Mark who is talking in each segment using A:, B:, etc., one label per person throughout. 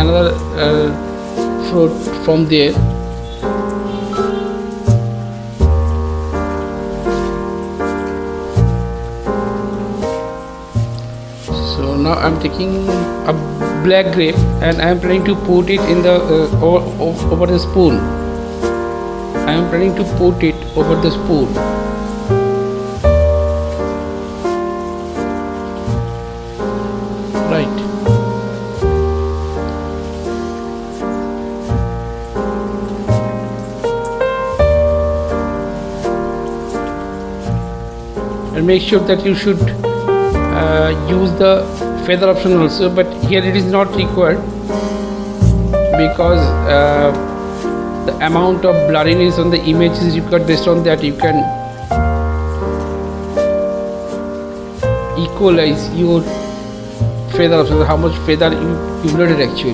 A: another fruit from there. So now I'm taking a black grape and I'm planning to put it in the over the spoon. I'm planning to put it over the spoon. Right. And make sure that you should use the feather option also, but here it is not required because the amount of blurriness on the image is required. Based on that you can equalize your feather option, how much feather you blurred actually.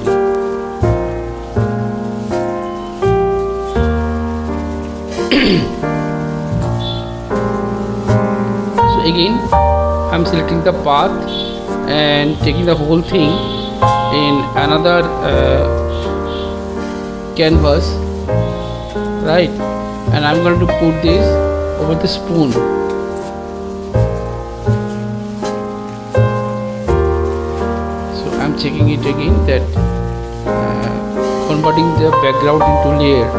A: So again I'm selecting the path and taking the whole thing in another canvas, right, and I'm going to put this over the spoon. So I'm checking it again, that converting the background into layer.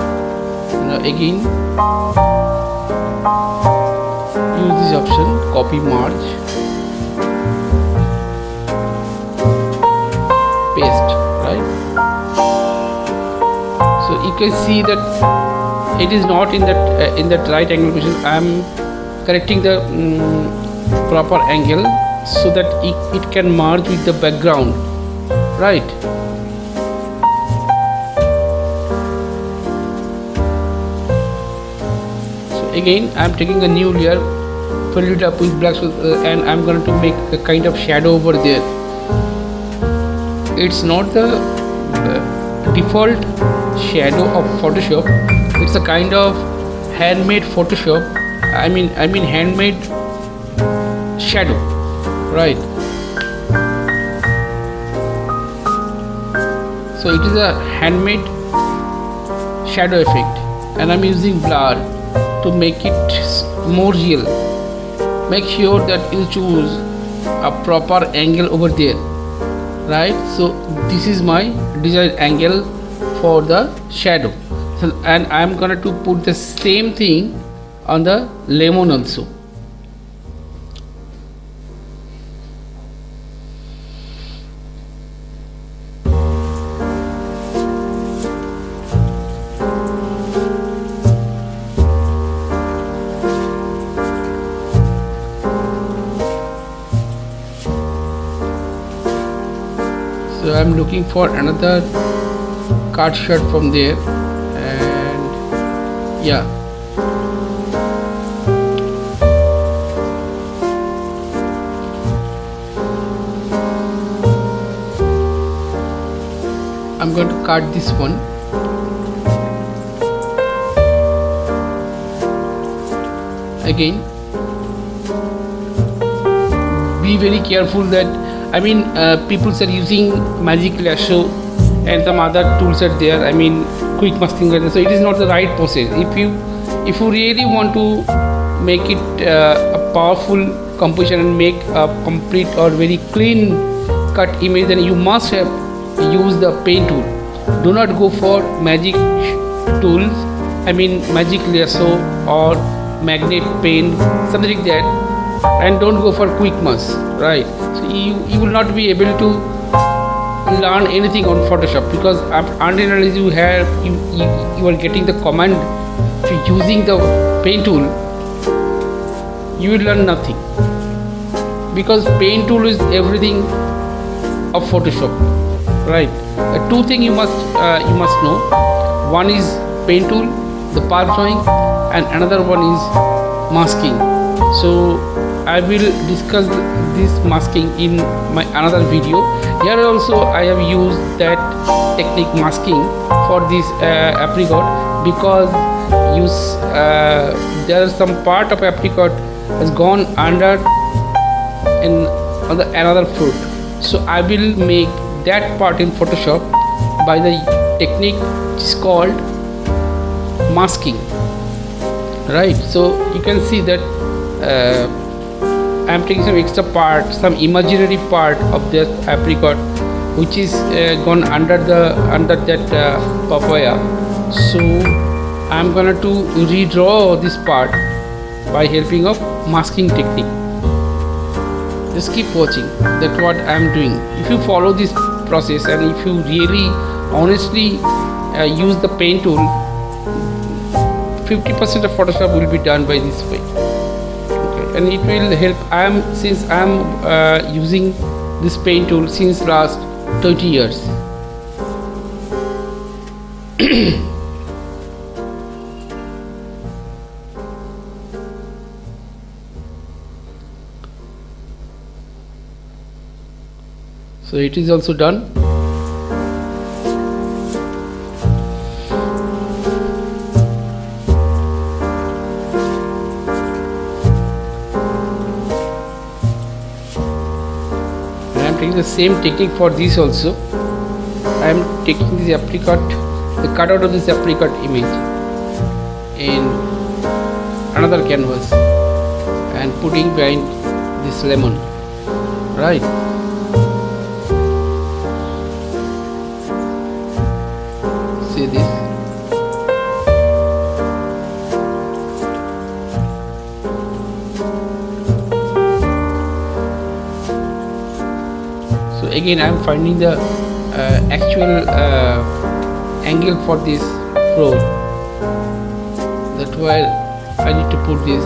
A: Now again use this option, copy merge, paste, right? So you can see that it is not in that right angle position. I am correcting the proper angle so that it can merge with the background, right? So again I am taking a new layer, fill it up with black, and I'm going to make a kind of shadow over there. It's not the default shadow of Photoshop. It's a kind of handmade Photoshop. I mean handmade shadow, right? So it is a handmade shadow effect, and I'm using blur to make it more real. Make sure that you choose a proper angle over there, right? So this is my desired angle for the shadow. So, and I'm gonna to put the same thing on the lemon also. So I'm looking for another card shot from there, and yeah, I'm going to cut this one. Again, be very careful that people are using Magic Lasso and some other tools are there. Quick masking, so it is not the right process. If you really want to make it a powerful composition and make a complete or very clean cut image, then you must have use the pen tool. Do not go for magic tools, Magic Lasso or magnet pen, something like that, and don't go for quick mask, right? So you will not be able to learn anything on Photoshop, because until you are getting the command to using the pen tool, you will learn nothing, because pen tool is everything of Photoshop, right? Two things you must know. One is pen tool, the path drawing, and another one is masking. So I will discuss this masking in my another video. Here also I have used that technique, masking, for this apricot, because there is some part of apricot has gone under in another fruit. So I will make that part in Photoshop by the technique which is called masking, right? So you can see that I am taking some extra part, some imaginary part of the apricot which is gone under that papaya. So I am gonna to redraw this part by helping of masking technique. Just keep watching, that's what I am doing. If you follow this process and if you really honestly use the pen tool, 50% of Photoshop will be done by this way. Okay. And it will help. Since I am using this pen tool since last 30 years. So it is also done. The same technique for this also. I am taking this apricot, the cutout of this apricot image in another canvas and putting behind this lemon, right? See this. Again I am finding the actual angle for this road. That's why I need to put this.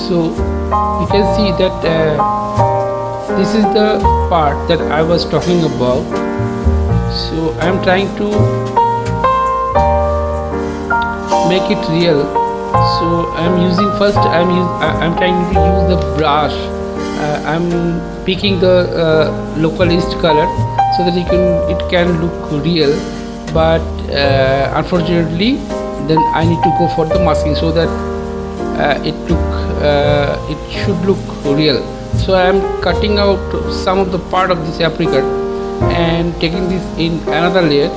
A: So you can see that this is the part that I was talking about. So I am trying to make it real. So I am using first. I'm trying to use the brush. I'm picking the localist color so that it can look real. But unfortunately, then I need to go for the masking so that it should look real. So I am cutting out some of the part of this apricot and taking this in another layer.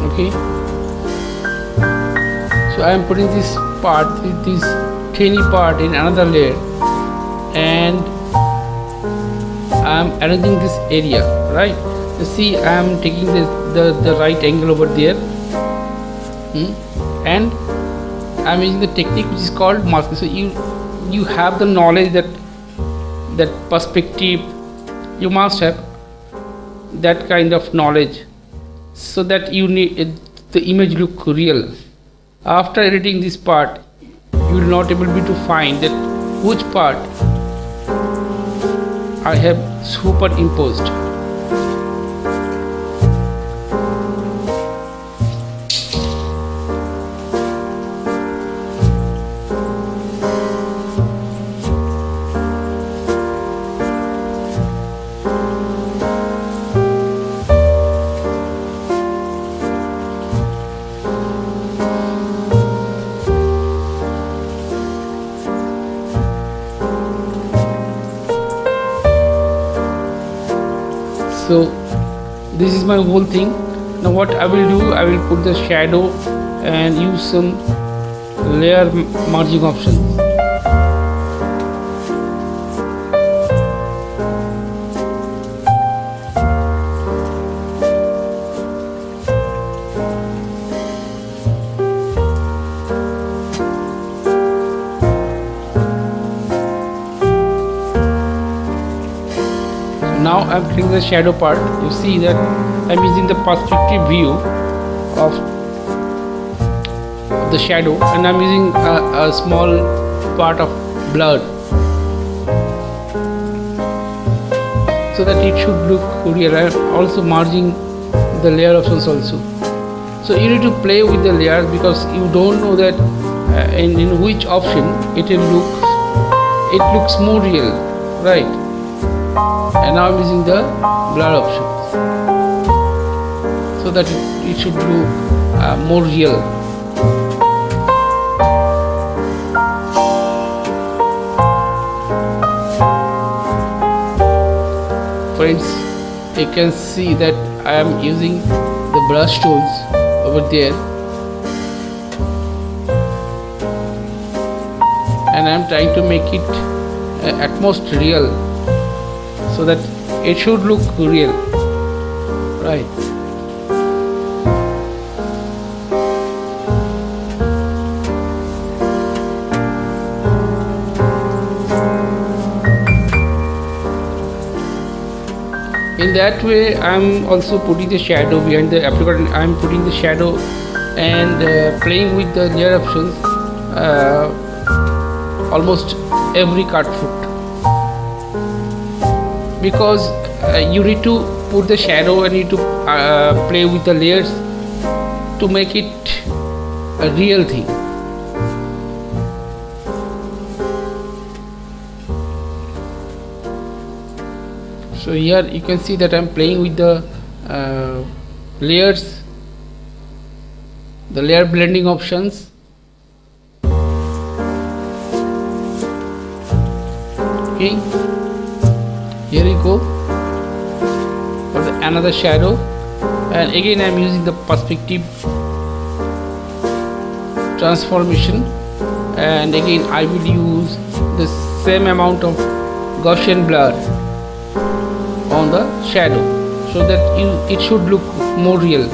A: Okay, so I am putting this part, this tiny part in another layer, and I am arranging this area, right? You see, I am taking the right angle over there, and I am using the technique which is called masking. So you have the knowledge that perspective, you must have that kind of knowledge, so that you need the image look real. After editing this part, you will not able to find that which part I have superimposed. So this is my whole thing. Now what I will do, I will put the shadow and use some layer merging options. now I'm creating the shadow part. You see that I'm using the perspective view of the shadow, and I'm using a small part of blur so that it should look real. I'm also merging the layer options also. So you need to play with the layers because you don't know that in which option it looks more real, right? And now I'm using the blur options so that it should look more real. Friends, you can see that I am using the brush tools over there, and I am trying to make it at most real so that it should look real, right? In that way, I'm also putting the shadow behind the apricot. I'm putting the shadow and playing with the layer options almost every cut foot, because you need to put the shadow and you need to play with the layers to make it a real thing. So here you can see that I'm playing with the layers, the layer blending options. Okay, here we go for another shadow, and again I'm using the perspective transformation, and again I will use the same amount of Gaussian blur on the shadow so that it should look more real.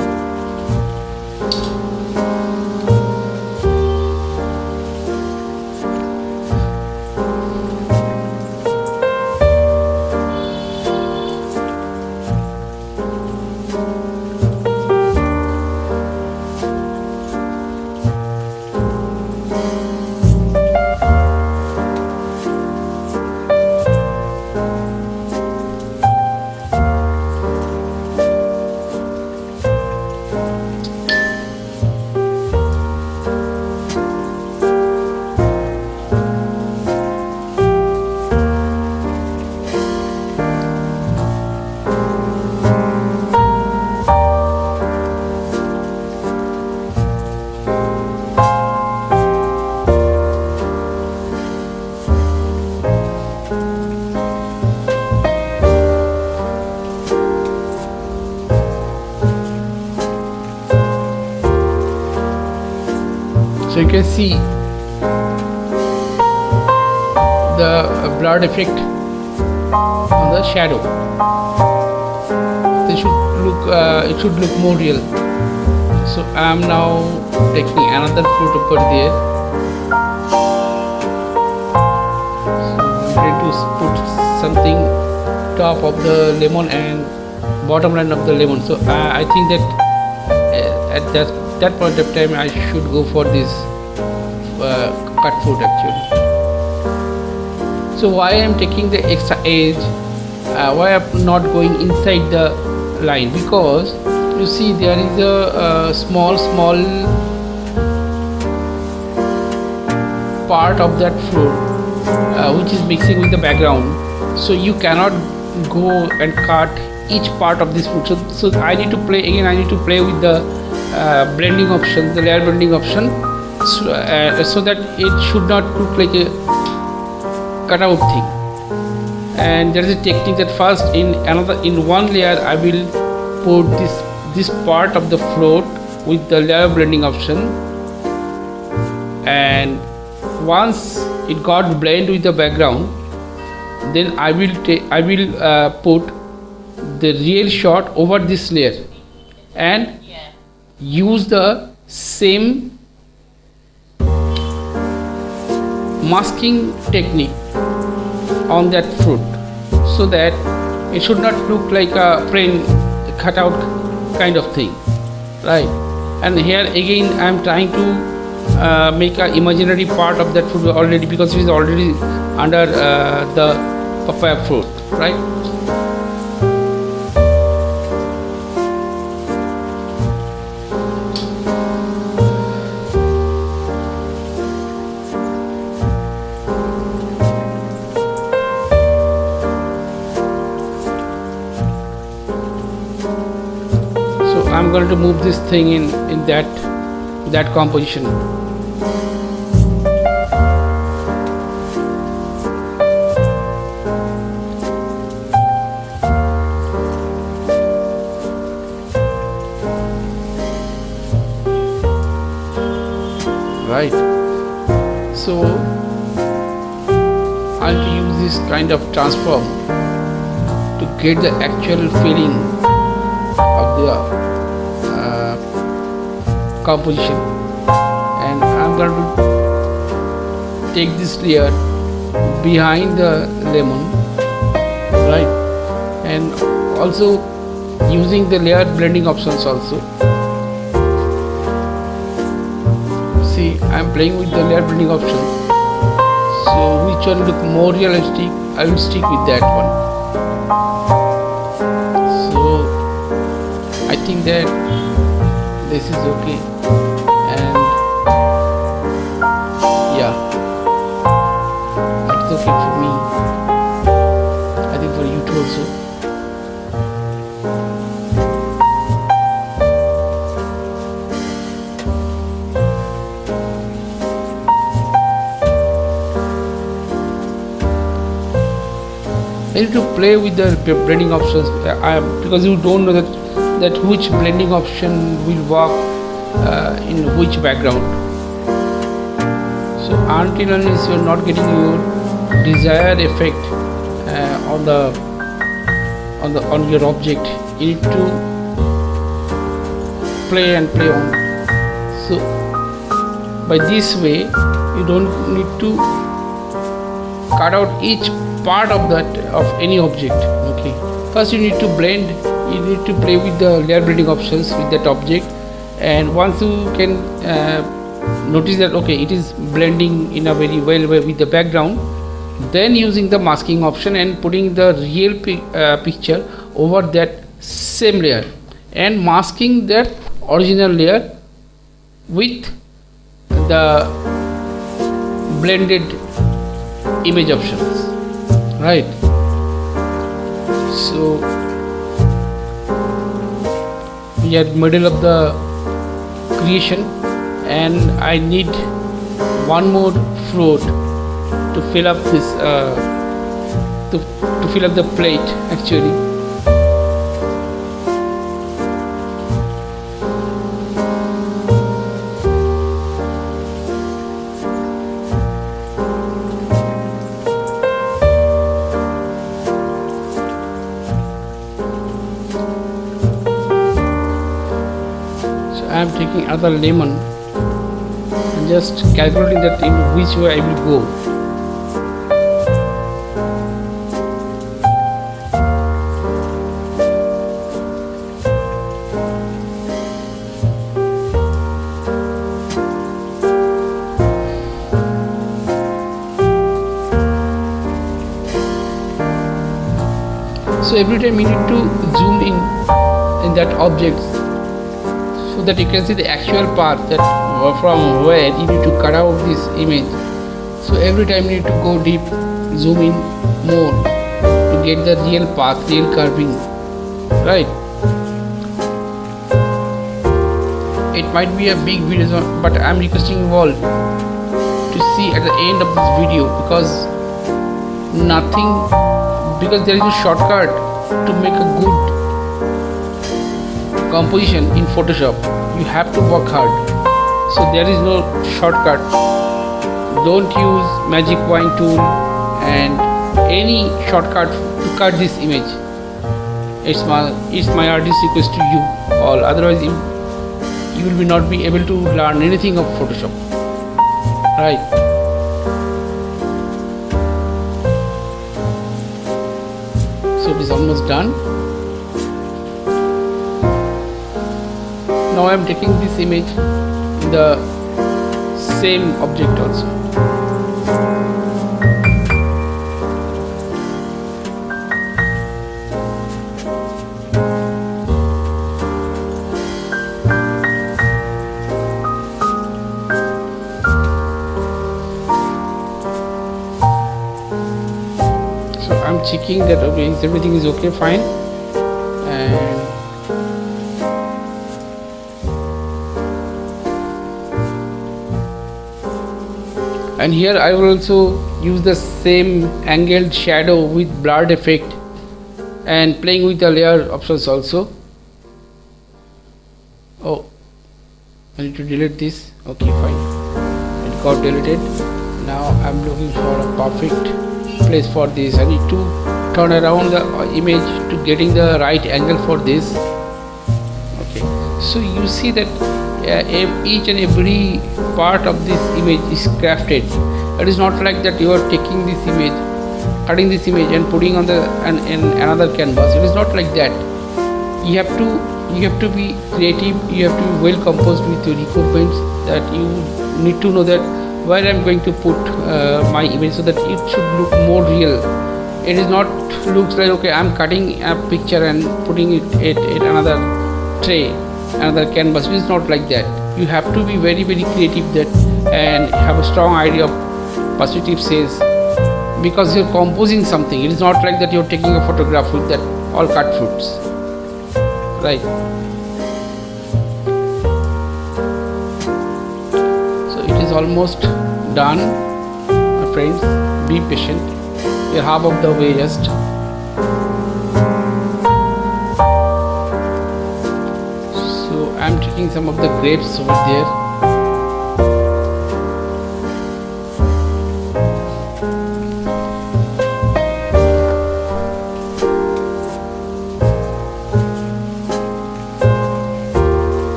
A: So you can see the blurred effect on the shadow. It should look more real. So I am now taking another fruit over there. So I'm going to put something top of the lemon and bottom line of the lemon. So I think that at that point of time I should go for this cut fruit actually. So why I am taking the extra edge, why I am not going inside the line, because you see there is a small part of that fruit which is mixing with the background, so you cannot go and cut each part of this fruit. So I need to play with the blending option, the layer blending option, so that it should not look like a cutout thing. And there is a technique that first in one layer I will put this part of the float with the layer blending option, and once it got blend with the background, then I will put the real shot over this layer and use the same masking technique on that fruit, so that It should not look like a plain cut out kind of thing, right? And here again I am trying to make an imaginary part of that fruit already, because it is already under the papaya fruit, right? I'm going to move this thing in that composition. Right. So I'll use this kind of transform to get the actual feeling of the composition, and I'm going to take this layer behind the lemon, right? And also using the layer blending options also. See, I'm playing with the layer blending option, so which one look more realistic, I will stick with that one. So I think that this is okay, and yeah, that's okay for me. I think for you too also. I need to play with the blending options because you don't know that which blending option will work in which background. So until unless you are not getting your desired effect on your object, you need to play and play on. So by this way you don't need to cut out each part of any object. Okay, first you need to blend, you need to play with the layer blending options with that object, and once you can notice that okay, it is blending in a very well way with the background, then using the masking option and putting the real picture over that same layer and masking that original layer with the blended image options, right? So we are middle of the creation, and I need one more fruit to fill up this to fill up the plate actually. I am taking another lemon and just calculating that in which way I will go. So every time you need to zoom in that object, so that you can see the actual path that from where you need to cut out this image. So every time you need to go deep, zoom in more to get the real path, real curving, right? It might be a big video, but I am requesting you all to see at the end of this video, because there is a shortcut to make a good composition in Photoshop. You have to work hard, so there is no shortcut. Don't use magic wand tool and any shortcut to cut this image. It's my artist request to you all, otherwise you will not be able to learn anything of Photoshop, right? So it is almost done. Now I am taking this image in the same object also. So I'm checking that okay, everything is okay, fine, and here I will also use the same angled shadow with blurred effect and playing with the layer options also. Oh, I need to delete this. Okay, fine, it got deleted. Now I'm looking for a perfect place for this. I need to turn around the image to getting the right angle for this. Okay, so you see that each and every part of this image is crafted. It is not like that you are taking this image, cutting this image and putting on the in another canvas. It is not like that. You have to be creative. You have to be well composed with your requirements. That you need to know that where I am going to put my image so that it should look more real. It is not looks like okay, I am cutting a picture and putting it in another tray, another canvas. It is not like that. You have to be very creative that and have a strong idea of positive sales, because you're composing something. It is not like that you're taking a photograph with that all cut fruits, right? So it is almost done, my friends. Be patient. You're half of the way just. I'm taking some of the grapes over there.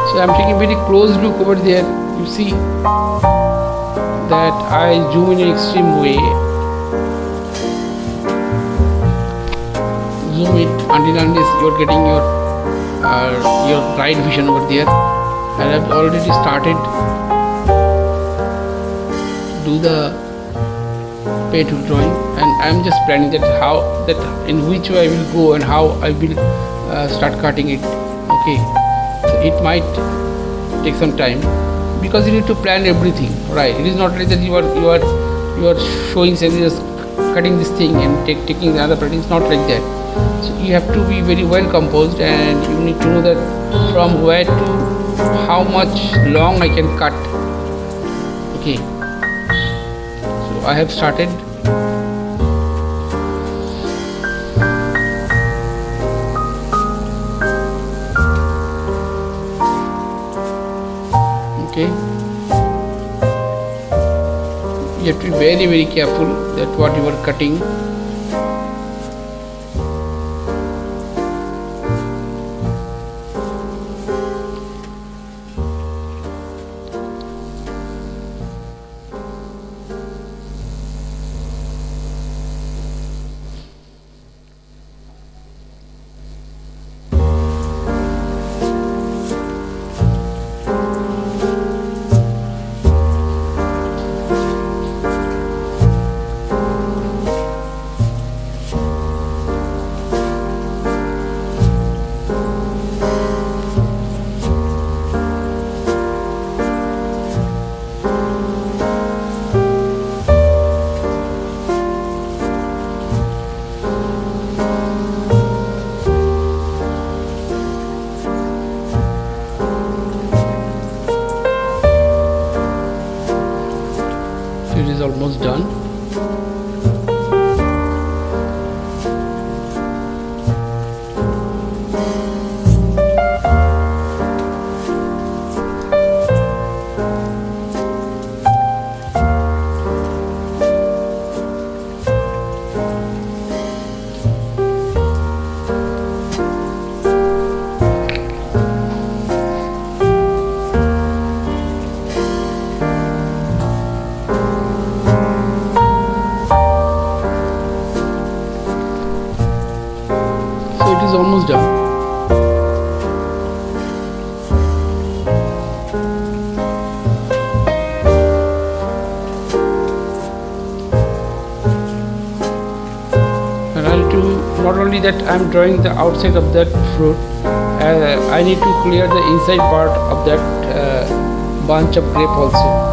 A: So I'm taking a very close look over there. You see that I zoom in an extreme way. Zoom it until you're getting your right vision over there. And I've already started to do the pay tool drawing, and I'm just planning that in which way I will go and how I will start cutting it. Okay, so it might take some time because you need to plan everything, right? It is not like that you are showing something, just cutting this thing and taking the other part. It's not like that. So you have to be very well composed, and you need to know that from where to how much long I can cut. Okay, so I have started. Okay, you have to be very careful that what you are cutting. It is almost done. only that I'm drawing the outside of that fruit. I need to clear the inside part of that bunch of grape also.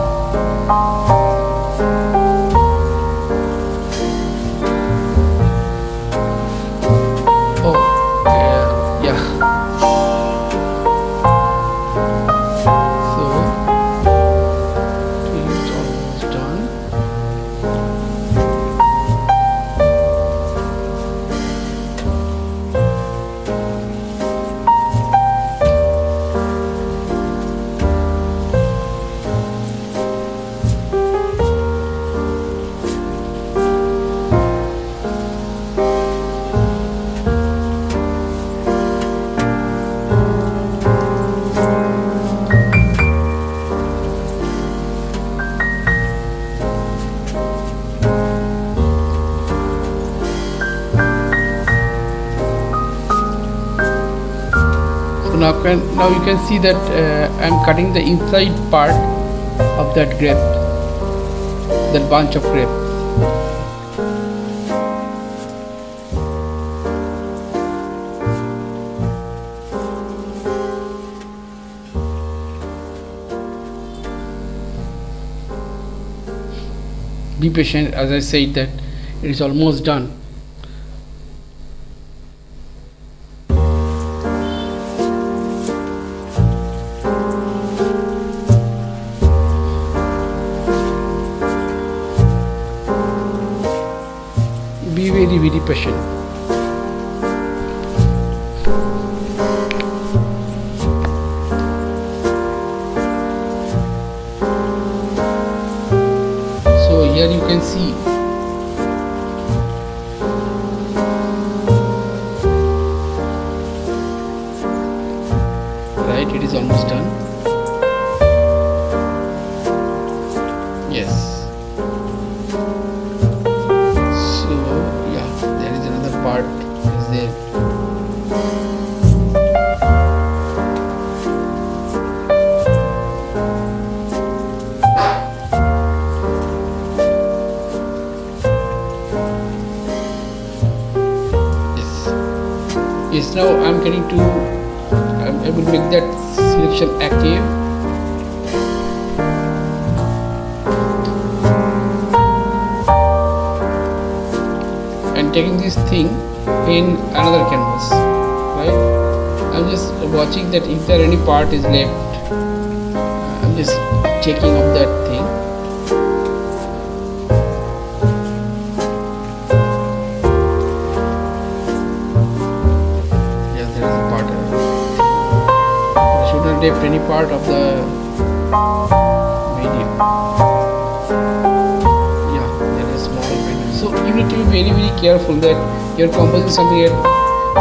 A: Now you can see that I'm cutting the inside part of that grape, that bunch of grape. Be patient, as I said that it is almost done. Be very patient. So here you can see right, it is almost done. Yes. Part is there. Yes, now I'm going to I will make that selection active. Taking this thing in another canvas, right? I'm just watching that if there any part is left. I'm just checking of that thing. Yes, there is a part. I should not left any part of the medium. So you need to be very careful that you're composing something and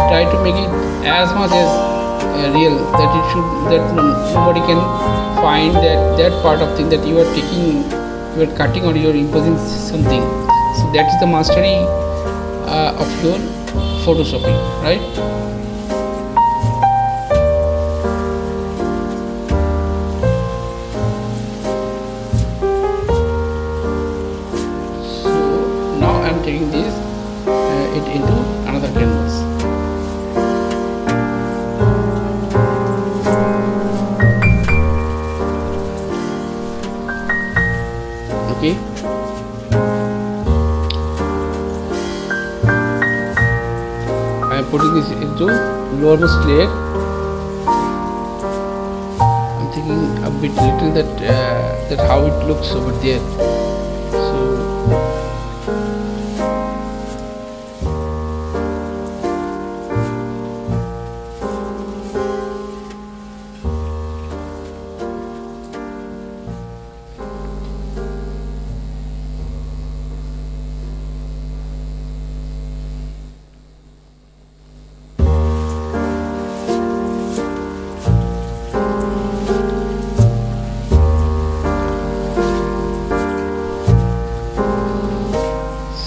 A: try to make it as much as real, that it should, that nobody can find that part of thing that you are taking, you are cutting or you are imposing something. So that is the mastery of your photoshopping, right? Taking this it into another canvas. Okay. I am putting this into lowermost layer. I'm thinking a bit little that how it looks over there.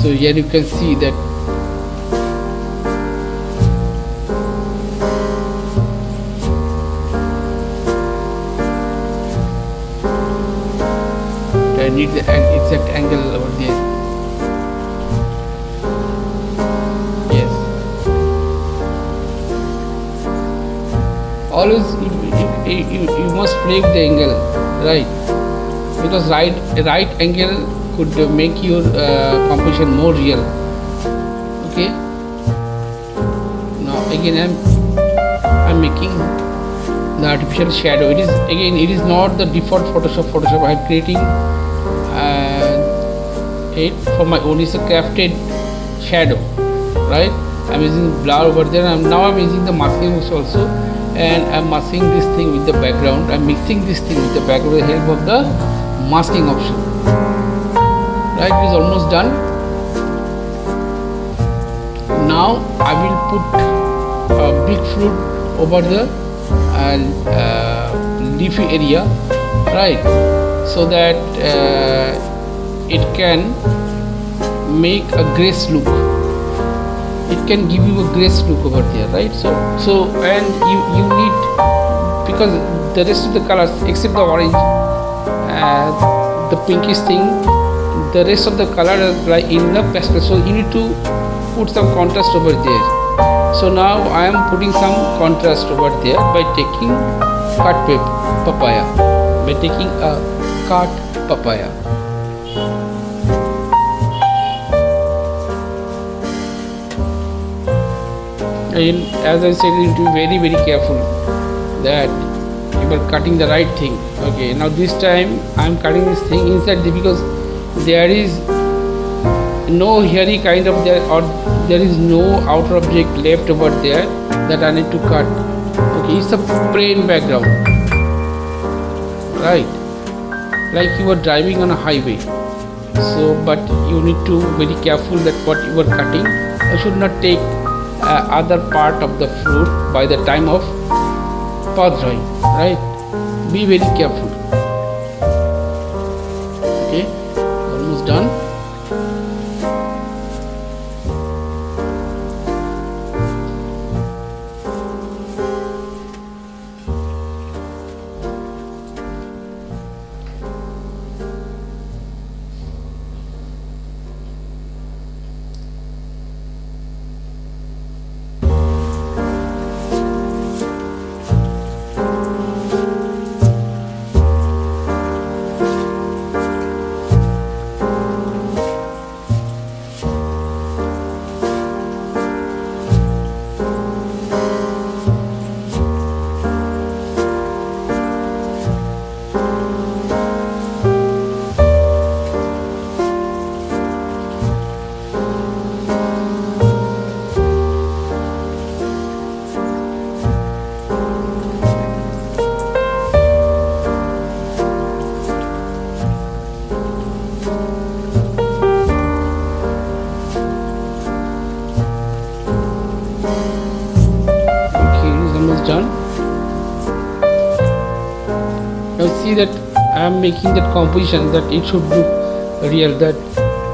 A: So here you can see that I need the exact angle over there. Yes. always you must play with the angle, right? Because right angle could make your composition more real. Okay, now again I'm making the artificial shadow. It is not the default Photoshop. I am creating it for my own. It's a crafted shadow, right? I'm using blur over there, and now I'm using the masking also, and I'm masking this thing with the background. I'm mixing this thing with the background with the help of the masking option. Right, it is almost done. Now I will put a big fruit over the leafy area, right, so that it can make a grace look. It can give you a grace look over there, right? So and you need, because the rest of the colors except the orange, the pinkish thing, the rest of the color are like in the pastel, so you need to put some contrast over there. So now I am putting some contrast over there by taking cut papaya, by taking a cut papaya. And as I said, you need to be very, very careful that you are cutting the right thing. Okay, now this time I am cutting this thing inside because there is no hairy kind of there, or there is no outer object left over there that I need to cut. Okay, it's a plain background, right, like you are driving on a highway. So but you need to be very careful that what you are cutting, you should not take other part of the fruit by the time of path drawing, right? Be very careful. Okay, almost done. Done. Now see that I am making that composition that it should look real, that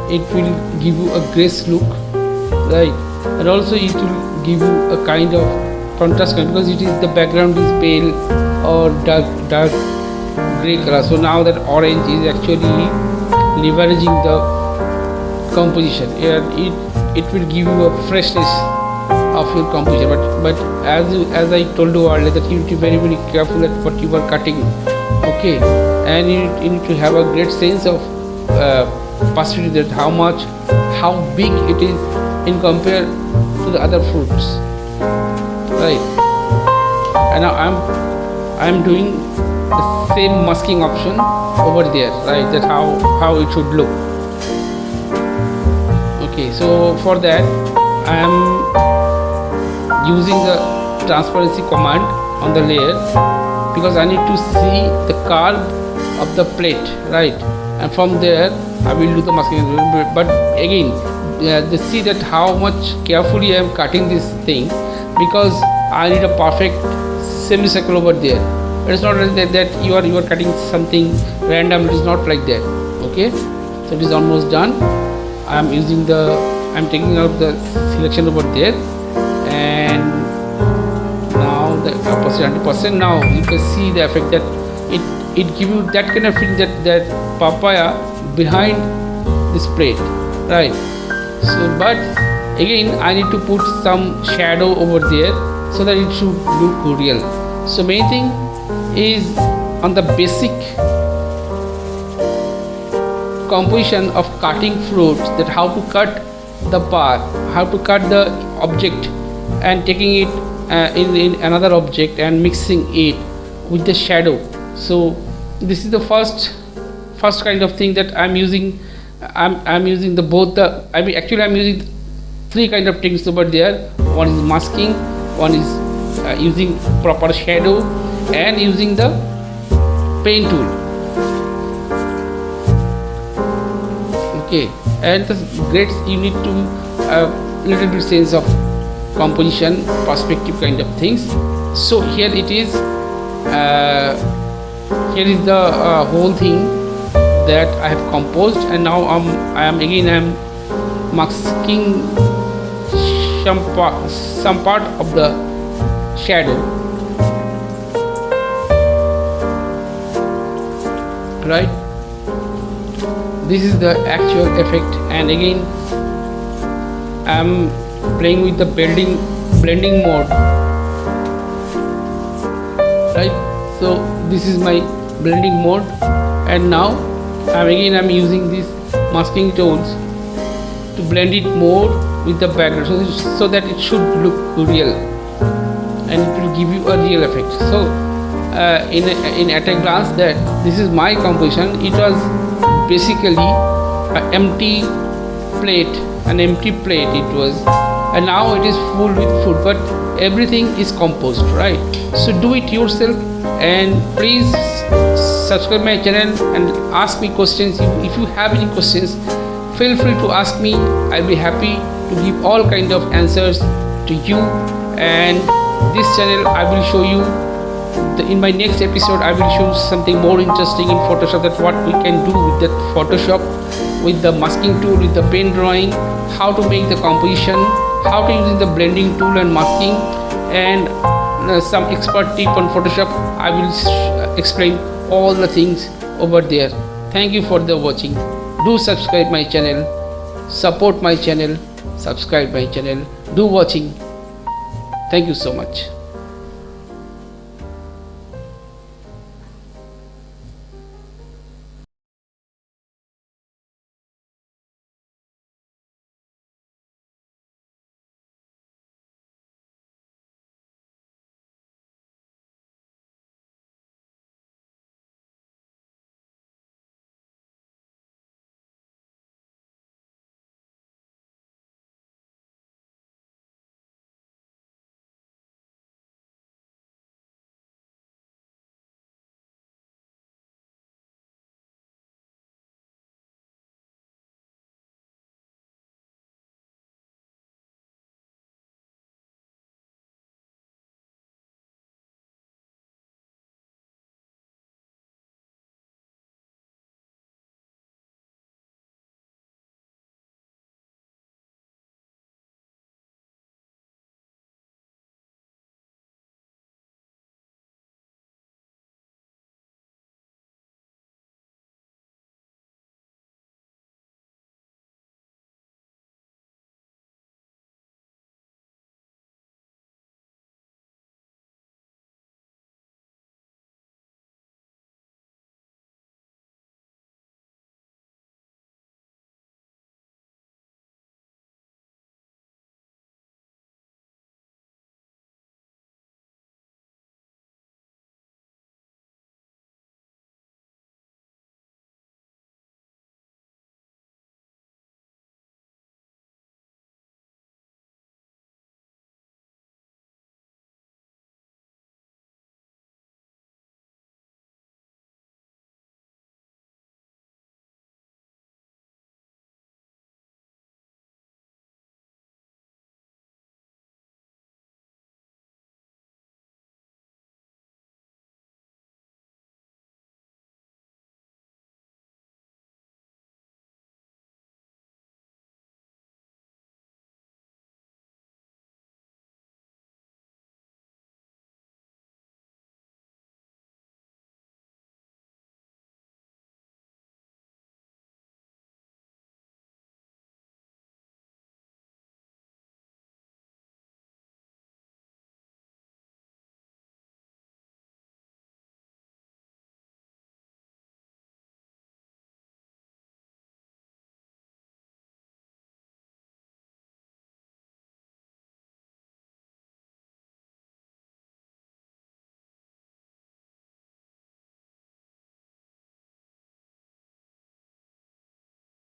A: it will give you a grace look, right, and also it will give you a kind of contrast because it is the background is pale or dark gray color. So now that orange is actually leveraging the composition, and it will give you a freshness of your composition. But as I told you earlier, that you need to be very, very careful that what you are cutting. Okay, and you need to have a great sense of perspective, that how big it is in compare to the other fruits, right? And now I'm doing the same masking option over there, right? That how it should look. Okay, so for that I am using the transparency command on the layer because I need to see the curve of the plate, right, and from there I will do the masking. But again, see that how much carefully I am cutting this thing, because I need a perfect semicircle over there. It is not that you are cutting something random. It is not like that. Okay, so it is almost done. I'm taking out the selection over there, and now the opposite 100%. Now you can see the effect that it gives you that kind of feeling that papaya behind this plate, right? So but again I need to put some shadow over there so that it should look real. So main thing is on the basic composition of cutting fruits, that how to cut the part, how to cut the object and taking it in another object and mixing it with the shadow. So this is the first kind of thing that I'm using. I'm using the both the I mean actually I'm using three kind of techniques over there. One is masking, one is using proper shadow, and using the paint tool. Okay, and the grades you need to little bit sense of composition, perspective kind of things. So here it is. Here is the whole thing that I have composed, and now I am masking some part of the shadow, right? This is the actual effect, and again I am playing with the blending mode, right? So this is my blending mode, and now I'm using these masking tools to blend it more with the background, so that it should look real and it will give you a real effect. So in at a glance, that this is my composition. It was basically an empty plate it was, and now it is full with food, but everything is composed, right? So do it yourself, and please subscribe my channel and ask me questions. If you have any questions, feel free to ask me. I'll be happy to give all kind of answers to you. And this channel I will show you in my next episode. I will show something more interesting in Photoshop, that what we can do with that Photoshop, with the masking tool, with the pen drawing, how to make the composition, how to use the blending tool and masking, and some expert tip on Photoshop. I will explain all the things over there. Thank you for the watching. Do subscribe my channel, support my channel, subscribe my channel, do watching. Thank you so much.